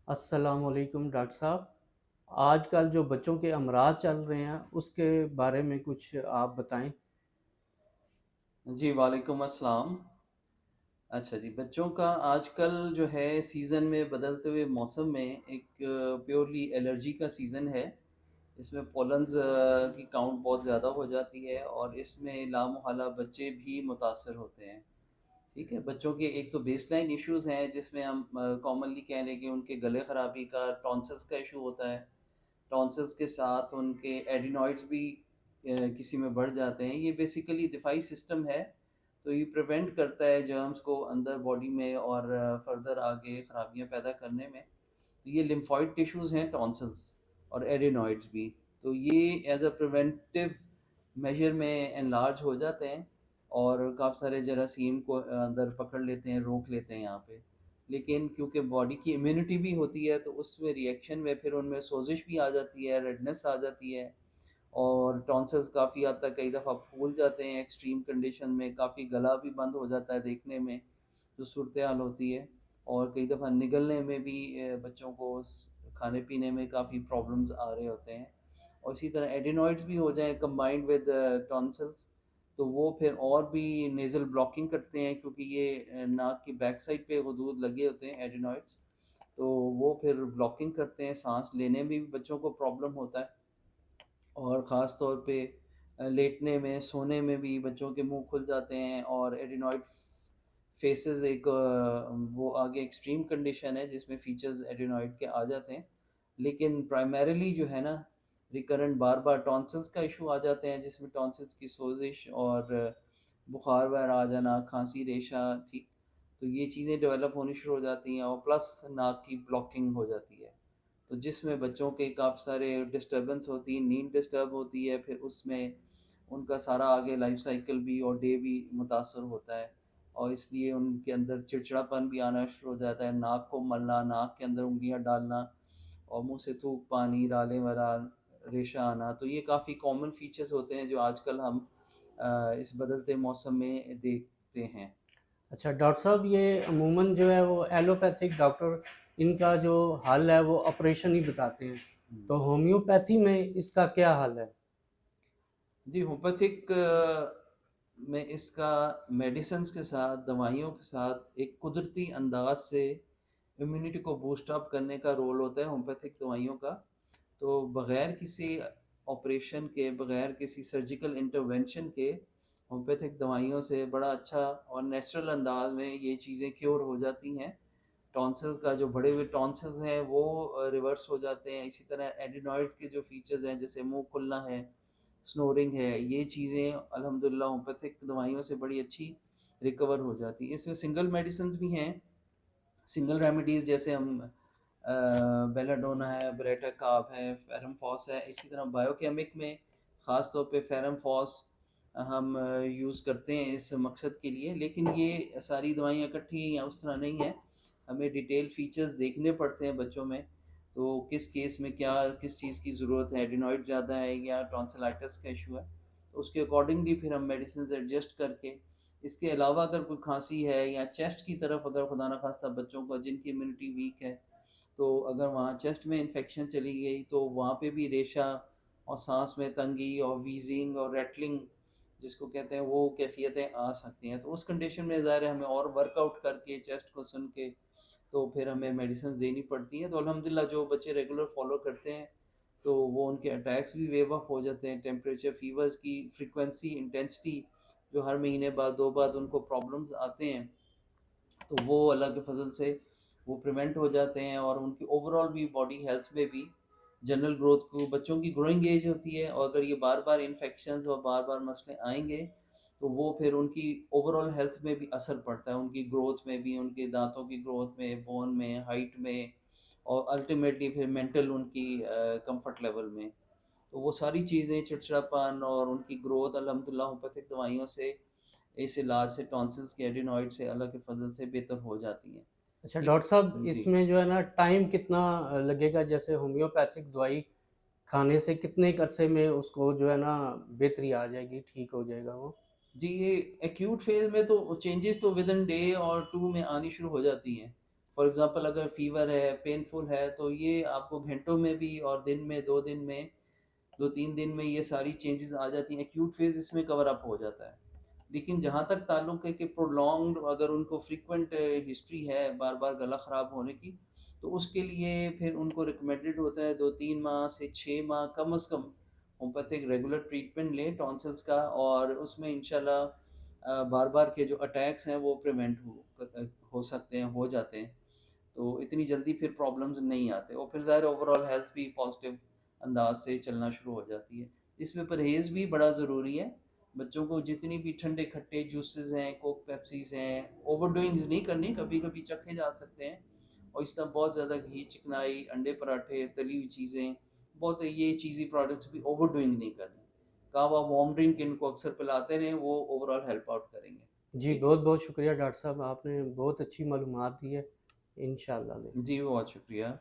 अस्सलामुअलैकुम डॉक्टर साहब। आजकल जो बच्चों के अमराज चल रहे हैं उसके बारे में कुछ आप बताएं। जी, वालेकुम अस्सलाम। अच्छा जी, बच्चों का आजकल जो है सीज़न में बदलते हुए मौसम में एक प्योरली एलर्जी का सीज़न है। इसमें पोलन्स की काउंट बहुत ज़्यादा हो जाती है और इसमें लामहला बच्चे भी मुतासर होते हैं। ठीक है? बच्चों के एक तो बेसलाइन इश्यूज़ हैं जिसमें हम कॉमनली कह लें कि उनके गले ख़राबी का टॉन्सिल्स का इश्यू होता है। टॉन्सिल्स के साथ उनके एडिनॉइड्स भी किसी में बढ़ जाते हैं। ये बेसिकली दिफ़ाई सिस्टम है, तो ये प्रिवेंट करता है जर्म्स को अंदर बॉडी में और फर्दर आगे ख़राबियाँ पैदा करने में। तो ये लिम्फॉइड टिश्यूज़ हैं टॉन्सिल्स और एडिनॉइड्स भी। तो ये एज़ अ प्रिवेंटिव मेजर में एनलार्ज हो जाते हैं और काफ़ी सारे जरासीम को अंदर पकड़ लेते हैं, रोक लेते हैं यहाँ पे। लेकिन क्योंकि बॉडी की इम्यूनिटी भी होती है तो उसमें रिएक्शन में फिर उनमें सोजिश भी आ जाती है, रेडनेस आ जाती है और टॉन्सिल्स काफ़ी हद तक कई दफ़ा फूल जाते हैं एक्सट्रीम कंडीशन में, काफ़ी गला भी बंद हो जाता है देखने में, जो सूरत हाल होती है। और कई दफ़ा निगलने में भी बच्चों को खाने-पीने में काफ़ी प्रॉब्लम्स आ रहे होते हैं। और इसी तरह एडिनॉइड्स भी हो जाएँ कंबाइंड विद टॉन्सिल्स, तो वो फिर और भी नेज़ल ब्लॉकिंग करते हैं क्योंकि ये नाक की बैक साइड पे हुदूद लगे होते हैं एडिनॉइड्स, तो वो फिर ब्लॉकिंग करते हैं, साँस लेने में भी बच्चों को प्रॉब्लम होता है। और ख़ास तौर पे लेटने में, सोने में भी बच्चों के मुँह खुल जाते हैं और एडिनॉइड फेसेस एक वो आगे एक्सट्रीम कंडीशन है जिसमें फीचर्स एडिनॉइड के आ जाते हैं। लेकिन प्राइमरीली जो है ना, रिकरेंट बार-बार टॉन्सिल्स का इश्यू आ जाते हैं जिसमें टॉन्सिल्स की सोज़िश और बुखार वगैरह आ जाना, खाँसी, रेशा, ठीक? तो ये चीज़ें डेवलप होनी शुरू हो जाती हैं और प्लस नाक की ब्लॉकिंग हो जाती है। तो जिसमें बच्चों के काफ़ी सारे डिस्टर्बेंस होती है, नींद डिस्टर्ब होती है, फिर उसमें उनका सारा आगे लाइफ साइकिल भी और डे भी मुतासर होता है और इसलिए उनके अंदर चिड़चिड़ापन भी आना शुरू हो जाता है, नाक को मलना, नाक के अंदर उँगलियाँ डालना और मुँह से थूक पानी, लाले वगैरह, रेशा आना। तो ये काफ़ी कॉमन फीचर्स होते हैं जो आजकल हम इस बदलते मौसम में देखते हैं। अच्छा डॉक्टर साहब, ये अमूमन जो है वो एलोपैथिक डॉक्टर इनका जो हल है वो ऑपरेशन ही बताते हैं, हुँ। तो होम्योपैथी में इसका क्या हल है? जी, होम्योपैथिक में इसका मेडिसिन्स के साथ, दवाइयों के साथ एक कुदरती अंदाज़ से इम्यूनिटी को बूस्ट अप करने का रोल होता है होम्योपैथिक दवाइयों का। तो बग़ैर किसी ऑपरेशन के, बग़ैर किसी सर्जिकल इंटरवेंशन के होम्योपैथिक दवाइयों से बड़ा अच्छा और नेचुरल अंदाज़ में ये चीज़ें क्योर हो जाती हैं। टॉन्सिल्स का जो बढ़े हुए टॉन्सिल्स हैं वो रिवर्स हो जाते हैं। इसी तरह एडिनॉइड्स के जो फीचर्स हैं जैसे मुँह खुलना है, स्नोरिंग है, ये चीज़ें अल्हम्दुलिल्लाह होम्योपैथिक दवाइयों से बड़ी अच्छी रिकवर हो जाती हैं। इसमें सिंगल मेडिसिन्स भी हैं, सिंगल रेमेडीज़ जैसे हम बेलाडोना है, ब्रेटाकाप है, फेरमफॉस है, इसी तरह बायोकेमिक में ख़ास तौर पे फेरमफॉस हम यूज़ करते हैं इस मकसद के लिए। लेकिन ये सारी दवाइयाँ इकट्ठी या उस तरह नहीं हैं, हमें डिटेल फीचर्स देखने पड़ते हैं बच्चों में। तो किस केस में क्या किस चीज़ की ज़रूरत है, एडिनॉइड ज़्यादा है या टॉन्सिलाइटिस का इश्यू है, तो उसके अकॉर्डिंगली फिर हम मेडिसिन्स एडजस्ट करके। इसके अलावा अगर कोई खांसी है या चेस्ट की तरफ अगर खुदा न खास्ता बच्चों को जिनकी इम्यूनिटी वीक है, तो अगर वहाँ चेस्ट में इन्फेक्शन चली गई तो वहाँ पे भी रेशा और सांस में तंगी और वीजिंग और रैटलिंग जिसको कहते हैं वो कैफियतें आ सकती हैं। तो उस कंडीशन में ज़ाहिर है हमें और वर्कआउट करके चेस्ट को सुन के तो फिर हमें मेडिसिन देनी पड़ती हैं। तो अल्हम्दुलिल्लाह जो बच्चे रेगुलर फॉलो करते हैं तो वो उनके अटैक्स भी वेव ऑफ हो जाते हैं। टेम्परेचर फीवर्स की फ्रीक्वेंसी इंटेंसिटी जो हर महीने बाद 2 बाद उनको प्रॉब्लम्स आते हैं, तो वो अल्लाह के फ़ज़ल से वो प्रिवेंट हो जाते हैं और उनकी ओवरऑल भी बॉडी हेल्थ में भी जनरल ग्रोथ को बच्चों की ग्रोइंग एज होती है और अगर ये बार-बार इन्फेक्शंस और बार-बार मसले आएँगे, तो वो फिर उनकी ओवरऑल हेल्थ में भी असर पड़ता है, उनकी ग्रोथ में भी, उनके दाँतों की ग्रोथ में, बोन में, हाइट में और अल्टीमेटली फिर मेंटल उनकी कम्फर्ट लेवल में। तो वो सारी चीज़ें चिड़चिड़ापन और उनकी ग्रोथ अल्हम्दुलिल्लाह होम्योपैथिक दवाइयों से, इस इलाज से, टॉन्सिल्स के एडिनॉइड से अल्लाह के फ़ज़ल से बेहतर हो जाती हैं। अच्छा एक डॉक्टर साहब, जी। इसमें जो है ना टाइम कितना लगेगा? जैसे होम्योपैथिक दवाई खाने से कितने एक अरसे में उसको जो है ना बेहतरी आ जाएगी, ठीक हो जाएगा वो? जी, ये एक्यूट फ़ेज़ में तो चेंजेज़ तो विदिन डे और 2 में आनी शुरू हो जाती हैं। फॉर एग्ज़ाम्पल अगर फ़ीवर है, पेनफुल है, तो ये आपको घंटों में भी और दिन में 2 दिन में 2-3 दिन में ये सारी चेंजेज़ आ जाती हैं, एक्यूट फ़ेज़ इसमें कवर अप हो जाता है। लेकिन जहाँ तक ताल्लुक है कि प्रोलॉन्ग्ड अगर उनको फ्रीक्वेंट हिस्ट्री है बार-बार गला ख़राब होने की, तो उसके लिए फिर उनको रिकमेंडेड होता है 2-3 माह से 6 माह कम से कम होम्योपैथिक रेगुलर ट्रीटमेंट लें टॉन्सिल्स का, और उसमें इंशाल्लाह बार-बार के जो अटैक्स हैं वो प्रिवेंट हो सकते हैं, हो जाते हैं। तो इतनी जल्दी फिर प्रॉब्लम्स नहीं आते और फिर ज़ाहिर ओवरऑल हेल्थ भी पॉजिटिव अंदाज से चलना शुरू हो जाती है। इसमें परहेज़ भी बड़ा ज़रूरी है। बच्चों को जितनी भी ठंडे खट्टे जूसेस हैं, कोक पेप्सीज़ हैं, ओवरडूइंग्स नहीं करनी, कभी-कभी चखे जा सकते हैं। और इस तरह बहुत ज़्यादा घी, चिकनाई, अंडे पराठे, तली हुई चीज़ें, बहुत ये चीज़ी प्रोडक्ट्स भी ओवरडूइंग नहीं करनी। कहवा वार्म ड्रिंक इनको अक्सर पिलाते रहें, वो ओवरऑल हेल्प आउट करेंगे। जी, ठीक है? बहुत-बहुत शुक्रिया डॉक्टर साहब, आपने बहुत अच्छी मालूमात दी है, इंशाअल्लाह। जी, बहुत शुक्रिया।